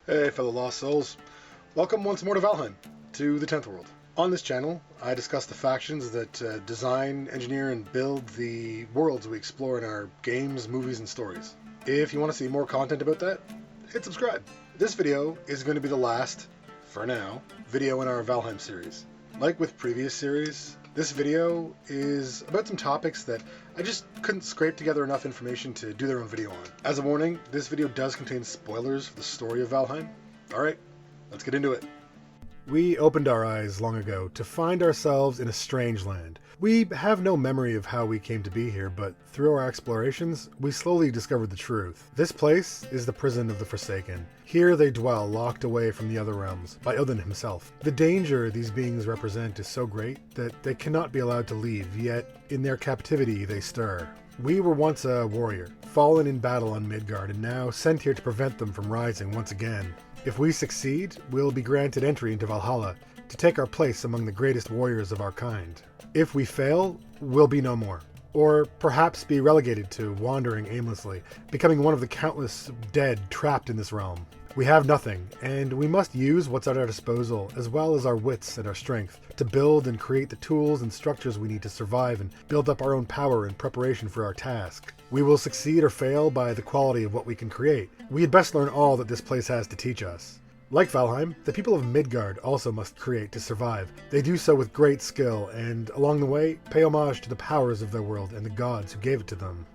Hey fellow lost souls, welcome once more to Valheim, to the 10th world. On this channel, I discuss the factions that design, engineer, and build the worlds we explore in our games, movies, and stories. If you want to see more content about that, hit subscribe. This video is going to be the last, for now, video in our Valheim series. Like with previous series, this video is about some topics that I just couldn't scrape together enough information to do their own video on. As a warning, this video does contain spoilers for the story of Valheim. Alright, let's get into it. We opened our eyes long ago to find ourselves in a strange land. We have no memory of how we came to be here, but through our explorations, we slowly discovered the truth. This place is the prison of the Forsaken. Here they dwell, locked away from the other realms, by Odin himself. The danger these beings represent is so great that they cannot be allowed to leave, yet in their captivity they stir. We were once a warrior, fallen in battle on Midgard, and now sent here to prevent them from rising once again. If we succeed, we'll be granted entry into Valhalla, to take our place among the greatest warriors of our kind. If we fail, we'll be no more. Or perhaps be relegated to wandering aimlessly, becoming one of the countless dead trapped in this realm. We have nothing, and we must use what's at our disposal, as well as our wits and our strength, to build and create the tools and structures we need to survive and build up our own power in preparation for our task. We will succeed or fail by the quality of what we can create. We had best learn all that this place has to teach us. Like Valheim, the people of Midgard also must create to survive. They do so with great skill, and along the way, pay homage to the powers of their world and the gods who gave it to them.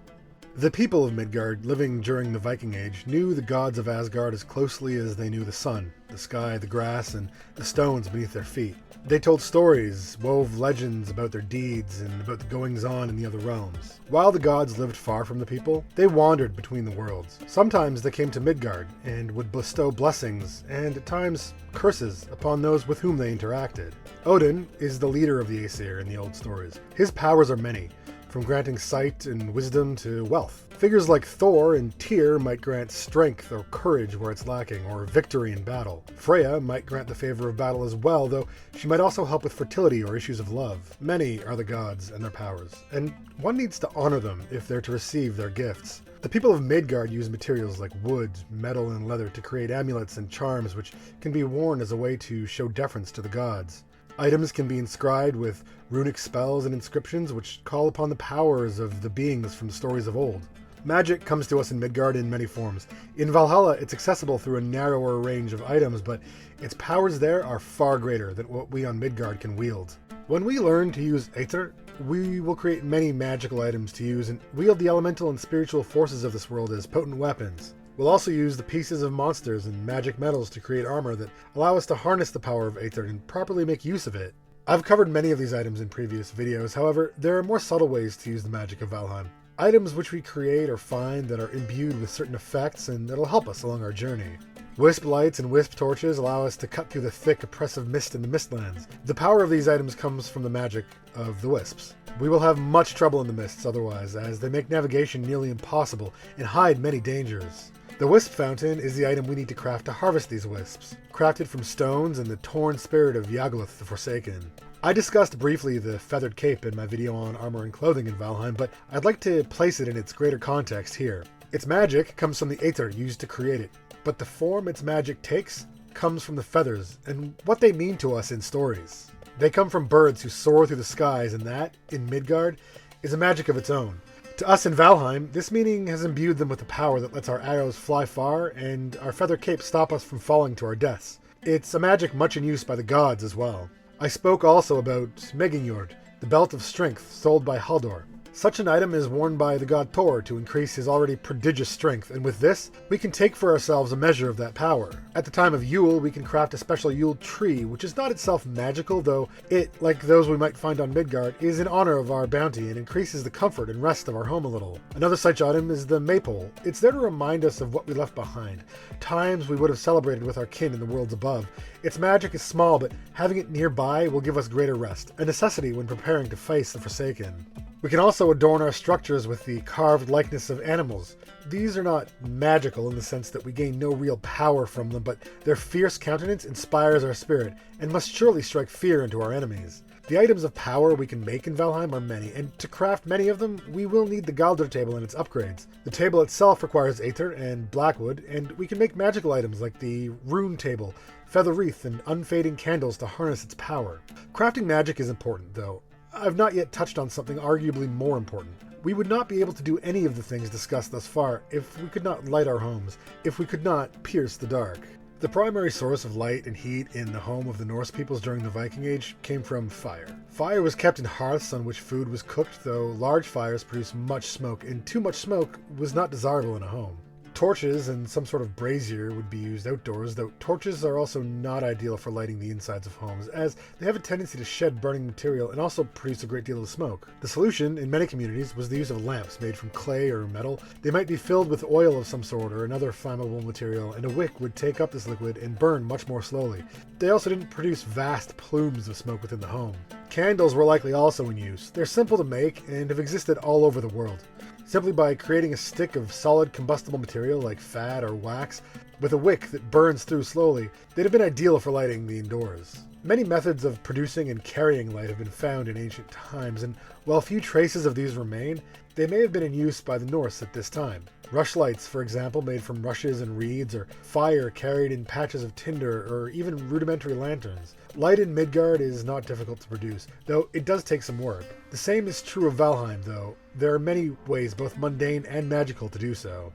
The people of Midgard, living during the Viking Age, knew the gods of Asgard as closely as they knew the sun, the sky, the grass, and the stones beneath their feet. They told stories, wove legends about their deeds, and about the goings-on in the other realms. While the gods lived far from the people, they wandered between the worlds. Sometimes they came to Midgard, and would bestow blessings, and at times curses, upon those with whom they interacted. Odin is the leader of the Aesir in the old stories. His powers are many, from granting sight and wisdom to wealth. Figures like Thor and Tyr might grant strength or courage where it's lacking, or victory in battle. Freya might grant the favor of battle as well, though she might also help with fertility or issues of love. Many are the gods and their powers, and one needs to honor them if they're to receive their gifts. The people of Midgard use materials like wood, metal, and leather to create amulets and charms which can be worn as a way to show deference to the gods. Items can be inscribed with runic spells and inscriptions which call upon the powers of the beings from the stories of old. Magic comes to us in Midgard in many forms. In Valhalla, it's accessible through a narrower range of items, but its powers there are far greater than what we on Midgard can wield. When we learn to use Aether, we will create many magical items to use and wield the elemental and spiritual forces of this world as potent weapons. We'll also use the pieces of monsters and magic metals to create armor that allow us to harness the power of Aether and properly make use of it. I've covered many of these items in previous videos, however, there are more subtle ways to use the magic of Valheim. Items which we create or find that are imbued with certain effects and that'll help us along our journey. Wisp lights and wisp torches allow us to cut through the thick, oppressive mist in the Mistlands. The power of these items comes from the magic of the wisps. We will have much trouble in the mists otherwise, as they make navigation nearly impossible and hide many dangers. The Wisp Fountain is the item we need to craft to harvest these wisps, crafted from stones and the torn spirit of Yagluth the Forsaken. I discussed briefly the feathered cape in my video on armor and clothing in Valheim, but I'd like to place it in its greater context here. Its magic comes from the Aether used to create it, but the form its magic takes comes from the feathers and what they mean to us in stories. They come from birds who soar through the skies, and that, in Midgard, is a magic of its own. To us in Valheim, this meaning has imbued them with the power that lets our arrows fly far and our feather capes stop us from falling to our deaths. It's a magic much in use by the gods as well. I spoke also about Megingjord, the belt of strength sold by Halldor. Such an item is worn by the god Thor to increase his already prodigious strength, and with this, we can take for ourselves a measure of that power. At the time of Yule, we can craft a special Yule tree, which is not itself magical, though it, like those we might find on Midgard, is in honor of our bounty and increases the comfort and rest of our home a little. Another such item is the maypole. It's there to remind us of what we left behind, times we would have celebrated with our kin in the worlds above. Its magic is small, but having it nearby will give us greater rest, a necessity when preparing to face the Forsaken. We can also adorn our structures with the carved likeness of animals. These are not magical in the sense that we gain no real power from them, but their fierce countenance inspires our spirit, and must surely strike fear into our enemies. The items of power we can make in Valheim are many, and to craft many of them, we will need the Galder table and its upgrades. The table itself requires aether and blackwood, and we can make magical items like the rune table, feather wreath, and unfading candles to harness its power. Crafting magic is important, though. I've not yet touched on something arguably more important. We would not be able to do any of the things discussed thus far if we could not light our homes, if we could not pierce the dark. The primary source of light and heat in the home of the Norse peoples during the Viking Age came from fire. Fire was kept in hearths on which food was cooked, though large fires produced much smoke, and too much smoke was not desirable in a home. Torches and some sort of brazier would be used outdoors, though torches are also not ideal for lighting the insides of homes, as they have a tendency to shed burning material and also produce a great deal of smoke. The solution, in many communities, was the use of lamps made from clay or metal. They might be filled with oil of some sort or another flammable material, and a wick would take up this liquid and burn much more slowly. They also didn't produce vast plumes of smoke within the home. Candles were likely also in use. They're simple to make and have existed all over the world. Simply by creating a stick of solid combustible material like fat or wax with a wick that burns through slowly, they'd have been ideal for lighting the indoors. Many methods of producing and carrying light have been found in ancient times, and while few traces of these remain, they may have been in use by the Norse at this time. Rushlights, for example, made from rushes and reeds, or fire carried in patches of tinder, or even rudimentary lanterns. Light in Midgard is not difficult to produce, though it does take some work. The same is true of Valheim, though. There are many ways, both mundane and magical, to do so.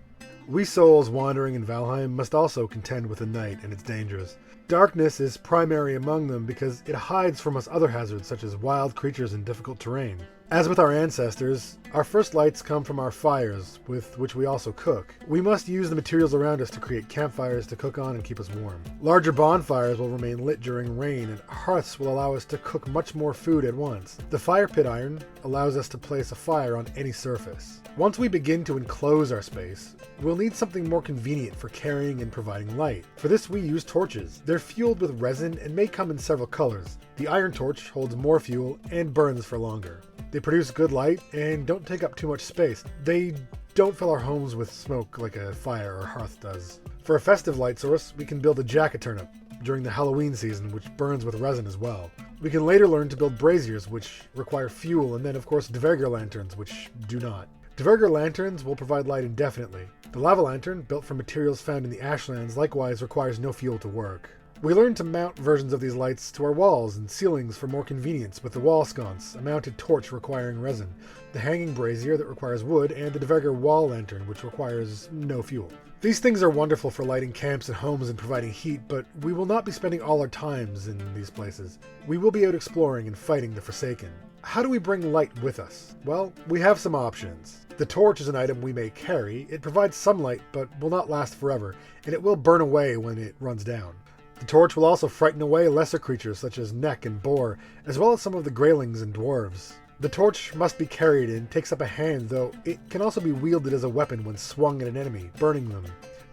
We souls wandering in Valheim must also contend with the night and its dangers. Darkness is primary among them because it hides from us other hazards such as wild creatures and difficult terrain. As with our ancestors, our first lights come from our fires, with which we also cook. We must use the materials around us to create campfires to cook on and keep us warm. Larger bonfires will remain lit during rain, and hearths will allow us to cook much more food at once. The fire pit iron allows us to place a fire on any surface. Once we begin to enclose our space, we'll need something more convenient for carrying and providing light. For this we use torches. They're fueled with resin and may come in several colors. The iron torch holds more fuel and burns for longer. They produce good light and don't take up too much space. They don't fill our homes with smoke like a fire or hearth does. For a festive light source, we can build a jack-o'-turnip during the Halloween season, which burns with resin as well. We can later learn to build braziers, which require fuel, and then of course Dvergr lanterns, which do not. Dvergr lanterns will provide light indefinitely. The lava lantern, built from materials found in the Ashlands, likewise requires no fuel to work. We learned to mount versions of these lights to our walls and ceilings for more convenience with the wall sconce, a mounted torch requiring resin, the hanging brazier that requires wood, and the Dvergr wall lantern, which requires no fuel. These things are wonderful for lighting camps and homes and providing heat, but we will not be spending all our times in these places. We will be out exploring and fighting the Forsaken. How do we bring light with us? Well, we have some options. The torch is an item we may carry. It provides some light, but will not last forever, and it will burn away when it runs down. The torch will also frighten away lesser creatures such as Neck and Boar, as well as some of the Greylings and Dwarves. The torch must be carried and takes up a hand, though it can also be wielded as a weapon when swung at an enemy, burning them.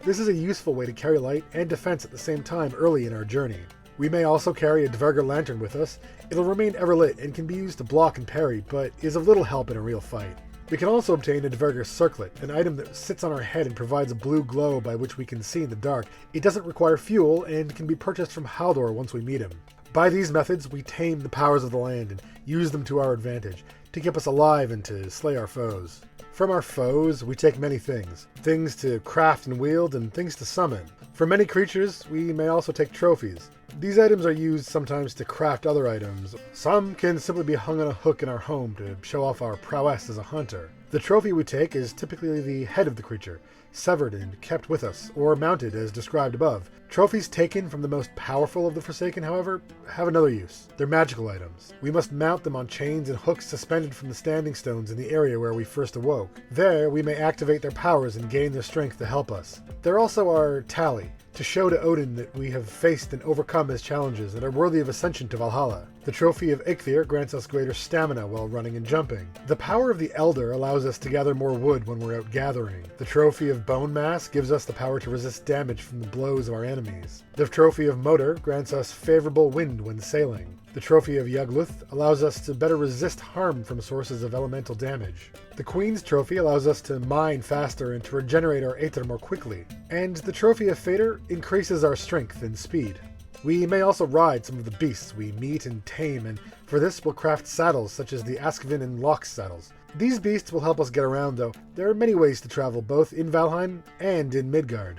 This is a useful way to carry light and defense at the same time early in our journey. We may also carry a Dvergr lantern with us. It'll remain ever lit and can be used to block and parry, but is of little help in a real fight. We can also obtain a Dvergr circlet, an item that sits on our head and provides a blue glow by which we can see in the dark. It doesn't require fuel and can be purchased from Haldor once we meet him. By these methods, we tame the powers of the land and use them to our advantage, to keep us alive and to slay our foes. From our foes, we take many things. Things to craft and wield, and things to summon. For many creatures, we may also take trophies. These items are used sometimes to craft other items. Some can simply be hung on a hook in our home to show off our prowess as a hunter. The trophy we take is typically the head of the creature, severed and kept with us, or mounted as described above. Trophies taken from the most powerful of the Forsaken, however, have another use. They're magical items. We must mount them on chains and hooks suspended from the standing stones in the area where we first awoke. There, we may activate their powers and gain their strength to help us. They're also our tally, to show to Odin that we have faced and overcome his challenges and are worthy of ascension to Valhalla. The trophy of Eikthyr grants us greater stamina while running and jumping. The power of the Elder allows us to gather more wood when we're out gathering. The trophy of Bone Mass gives us the power to resist damage from the blows of our enemies. The trophy of Motor grants us favorable wind when sailing. The trophy of Yugluth allows us to better resist harm from sources of elemental damage. The Queen's trophy allows us to mine faster and to regenerate our Aether more quickly. And the trophy of Fader increases our strength and speed. We may also ride some of the beasts we meet and tame, and for this we'll craft saddles such as the Askvin and Lox saddles. These beasts will help us get around though. There are many ways to travel both in Valheim and in Midgard.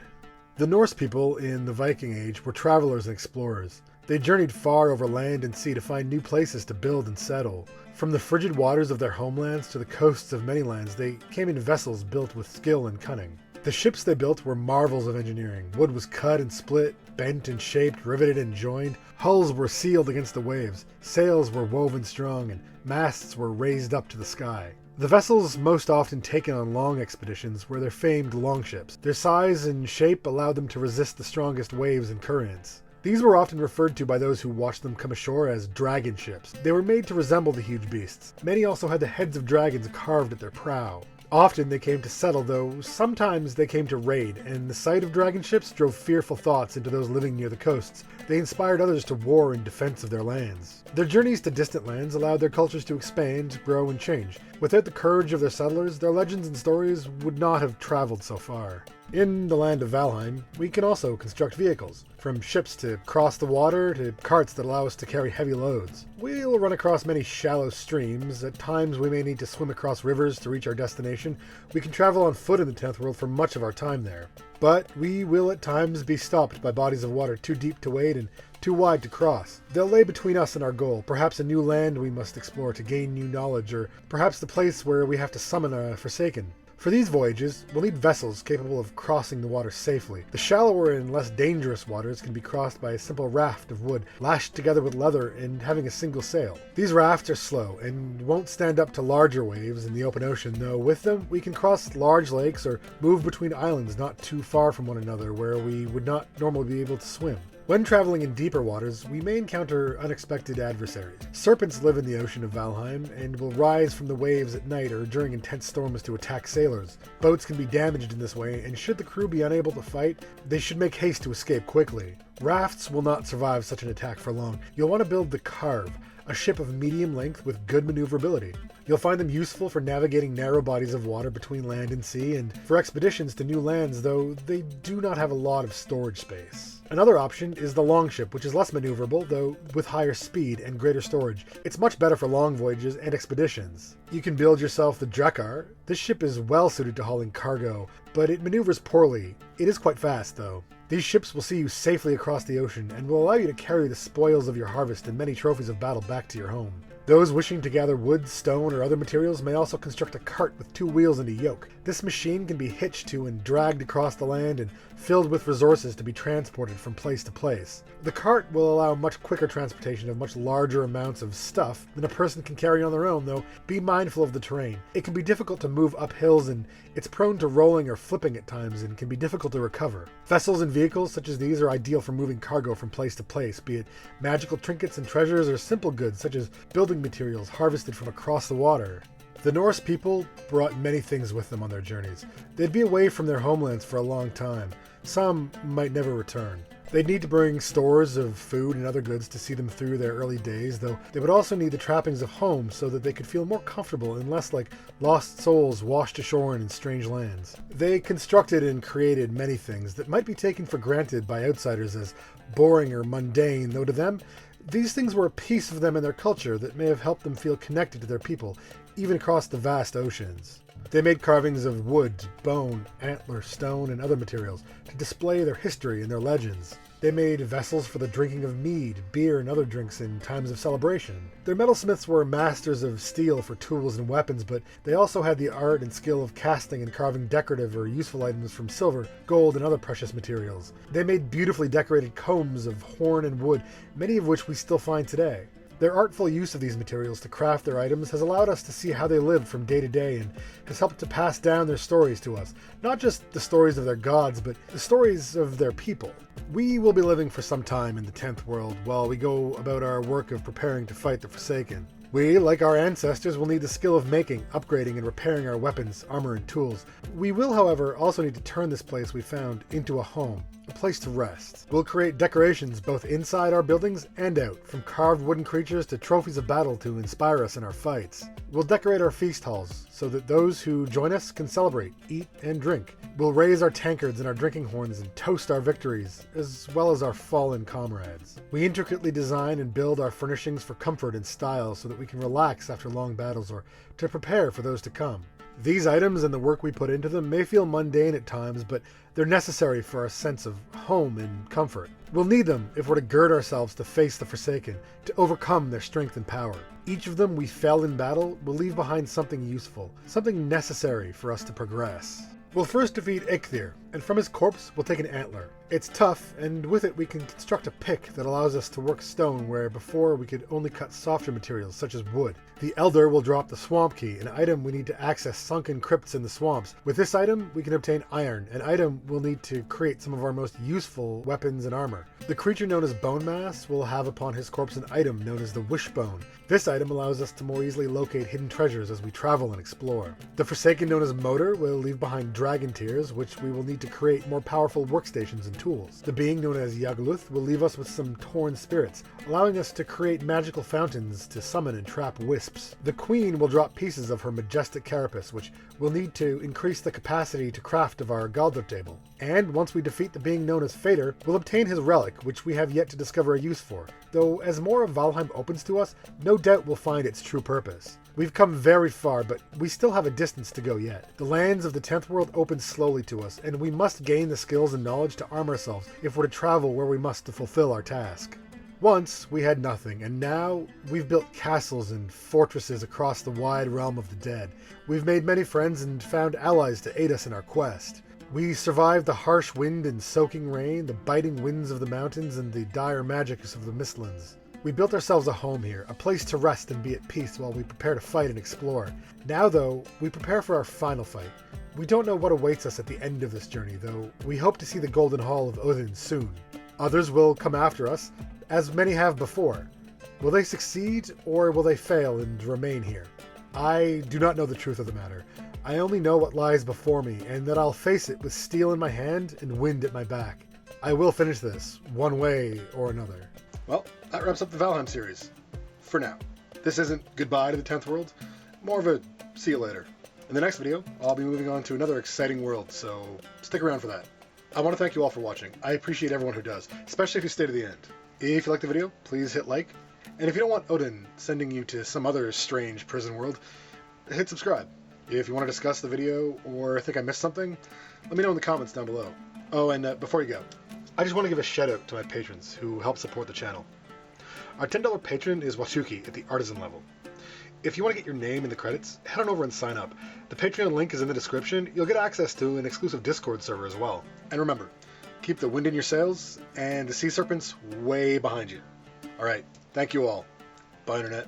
The Norse people in the Viking Age were travelers and explorers. They journeyed far over land and sea to find new places to build and settle. From the frigid waters of their homelands to the coasts of many lands, they came in vessels built with skill and cunning. The ships they built were marvels of engineering. Wood was cut and split, bent and shaped, riveted and joined. Hulls were sealed against the waves. Sails were woven strong, and masts were raised up to the sky. The vessels most often taken on long expeditions were their famed longships. Their size and shape allowed them to resist the strongest waves and currents. These were often referred to by those who watched them come ashore as dragon ships. They were made to resemble the huge beasts. Many also had the heads of dragons carved at their prow. Often they came to settle, though sometimes they came to raid, and the sight of dragon ships drove fearful thoughts into those living near the coasts. They inspired others to war in defense of their lands. Their journeys to distant lands allowed their cultures to expand, grow, and change. Without the courage of their settlers, their legends and stories would not have traveled so far. In the land of Valheim, we can also construct vehicles, from ships to cross the water to carts that allow us to carry heavy loads. We'll run across many shallow streams. At times we may need to swim across rivers to reach our destination. We can travel on foot in the 10th world for much of our time there. But we will at times be stopped by bodies of water too deep to wade and too wide to cross. They'll lay between us and our goal, perhaps a new land we must explore to gain new knowledge, or perhaps the place where we have to summon a Forsaken. For these voyages, we'll need vessels capable of crossing the water safely. The shallower and less dangerous waters can be crossed by a simple raft of wood, lashed together with leather and having a single sail. These rafts are slow and won't stand up to larger waves in the open ocean, though with them we can cross large lakes or move between islands not too far from one another where we would not normally be able to swim. When traveling in deeper waters, we may encounter unexpected adversaries. Serpents live in the ocean of Valheim and will rise from the waves at night or during intense storms to attack sailors. Boats can be damaged in this way, and should the crew be unable to fight, they should make haste to escape quickly. Rafts will not survive such an attack for long. You'll want to build the Carve, a ship of medium length with good maneuverability. You'll find them useful for navigating narrow bodies of water between land and sea, and for expeditions to new lands, though they do not have a lot of storage space. Another option is the Longship, which is less maneuverable, though with higher speed and greater storage. It's much better for long voyages and expeditions. You can build yourself the Drakkar. This ship is well suited to hauling cargo, but it maneuvers poorly. It is quite fast, though. These ships will see you safely across the ocean and will allow you to carry the spoils of your harvest and many trophies of battle back to your home. Those wishing to gather wood, stone, or other materials may also construct a cart with 2 wheels and a yoke. This machine can be hitched to and dragged across the land and filled with resources to be transported from place to place. The cart will allow much quicker transportation of much larger amounts of stuff than a person can carry on their own, though be mindful of the terrain. It can be difficult to move up hills, and it's prone to rolling or flipping at times and can be difficult to recover. Vessels and vehicles such as these are ideal for moving cargo from place to place, be it magical trinkets and treasures or simple goods such as building materials harvested from across the water. The Norse people brought many things with them on their journeys. They'd be away from their homelands for a long time. Some might never return. They'd need to bring stores of food and other goods to see them through their early days, though they would also need the trappings of home so that they could feel more comfortable and less like lost souls washed ashore in strange lands. They constructed and created many things that might be taken for granted by outsiders as boring or mundane, though to them, these things were a piece of them and their culture that may have helped them feel connected to their people, even across the vast oceans. They made carvings of wood, bone, antler, stone, and other materials to display their history and their legends. They made vessels for the drinking of mead, beer, and other drinks in times of celebration. Their metalsmiths were masters of steel for tools and weapons, but they also had the art and skill of casting and carving decorative or useful items from silver, gold, and other precious materials. They made beautifully decorated combs of horn and wood, many of which we still find today. Their artful use of these materials to craft their items has allowed us to see how they lived from day to day and has helped to pass down their stories to us. Not just the stories of their gods, but the stories of their people. We will be living for some time in the 10th world while we go about our work of preparing to fight the Forsaken. We, like our ancestors, will need the skill of making, upgrading, and repairing our weapons, armor, and tools. We will, however, also need to turn this place we found into a home. a place to rest. We'll create decorations both inside our buildings and out, from carved wooden creatures to trophies of battle to inspire us in our fights. We'll decorate our feast halls so that those who join us can celebrate, eat, and drink. We'll raise our tankards and our drinking horns and toast our victories, as well as our fallen comrades. We intricately design and build our furnishings for comfort and style so that we can relax after long battles or to prepare for those to come. These items and the work we put into them may feel mundane at times, but they're necessary for our sense of home and comfort. We'll need them if we're to gird ourselves to face the Forsaken, to overcome their strength and power. Each of them we fell in battle will leave behind something useful, something necessary for us to progress. We'll first defeat Eikthyr, and from his corpse we'll take an antler. It's tough, and with it we can construct a pick that allows us to work stone where before we could only cut softer materials such as wood. The Elder will drop the Swamp Key, an item we need to access sunken crypts in the swamps. With this item we can obtain iron, an item we'll need to create some of our most useful weapons and armor. The creature known as Bone Mass will have upon his corpse an item known as the Wishbone. This item allows us to more easily locate hidden treasures as we travel and explore. The Forsaken known as Motor will leave behind dragon tears, which we will need to create more powerful workstations and tools. The being known as Yagluth will leave us with some torn spirits, allowing us to create magical fountains to summon and trap wisps. The Queen will drop pieces of her majestic carapace, which we'll need to increase the capacity to craft of our Galdor table. And once we defeat the being known as Fader, we'll obtain his relic, which we have yet to discover a use for, though as more of Valheim opens to us, no doubt we'll find its true purpose. We've come very far, but we still have a distance to go yet. The lands of the 10th world open slowly to us, and we must gain the skills and knowledge to arm ourselves if we're to travel where we must to fulfill our task. Once we had nothing, and now we've built castles and fortresses across the wide realm of the dead. We've made many friends and found allies to aid us in our quest. We survived the harsh wind and soaking rain, the biting winds of the mountains, and the dire magics of the Mistlands. We built ourselves a home here, a place to rest and be at peace while we prepare to fight and explore. Now, though, we prepare for our final fight. We don't know what awaits us at the end of this journey, though we hope to see the Golden Hall of Odin soon. Others will come after us, as many have before. Will they succeed, or will they fail and remain here? I do not know the truth of the matter. I only know what lies before me, and that I'll face it with steel in my hand and wind at my back. I will finish this, one way or another. Well, that wraps up the Valheim series. For now. This isn't goodbye to the 10th world, more of a see you later. In the next video, I'll be moving on to another exciting world, so stick around for that. I want to thank you all for watching. I appreciate everyone who does, especially if you stay to the end. If you like the video, please hit like. And if you don't want Odin sending you to some other strange prison world, hit subscribe. If you want to discuss the video or think I missed something, let me know in the comments down below. Oh, and before you go, I just want to give a shout out to my patrons who help support the channel. Our $10 patron is Watuki at the artisan level. If you want to get your name in the credits, head on over and sign up. The Patreon link is in the description. You'll get access to an exclusive Discord server as well. And remember, keep the wind in your sails and the sea serpents way behind you. Alright, thank you all. Bye, Internet.